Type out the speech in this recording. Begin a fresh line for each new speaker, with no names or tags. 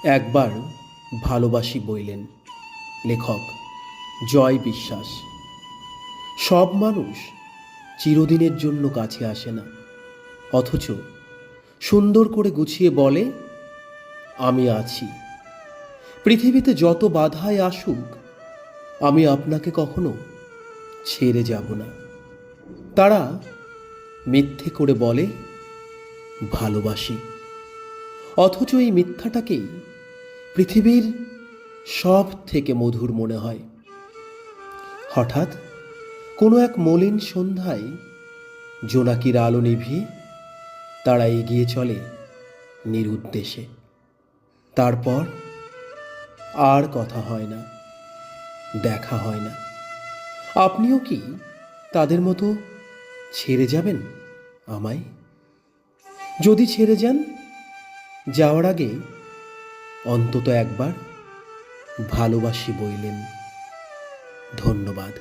একবার ভালোবাসি বইলেন লেখক জয় বিশ্বাস। সব মানুষ চিরদিনের জন্য কাছে আসে না, অথচ সুন্দর করে গুছিয়ে বলে আমি আছি। পৃথিবীতে যত বাধাই আসুক, আমি আপনাকে কখনো ছেড়ে যাব না। তারা মিথ্যে করে বলে ভালোবাসি, অথচ এই মিথ্যাটাকেই পৃথিবীর সব থেকে মধুর মনে হয়। হঠাৎ কোনো এক মলিন সন্ধ্যায় জোনাকির আলো নিভিয়ে তারা এগিয়ে চলে নিরুদ্দেশে। তারপর আর কথা হয় না, দেখা হয় না। আপনিও কি তাদের মতো ছেড়ে যাবেন আমায়? যদি ছেড়ে যান, যাওয়ার আগে অন্তত একবার ভালোবাসি বইলেন। ধন্যবাদ।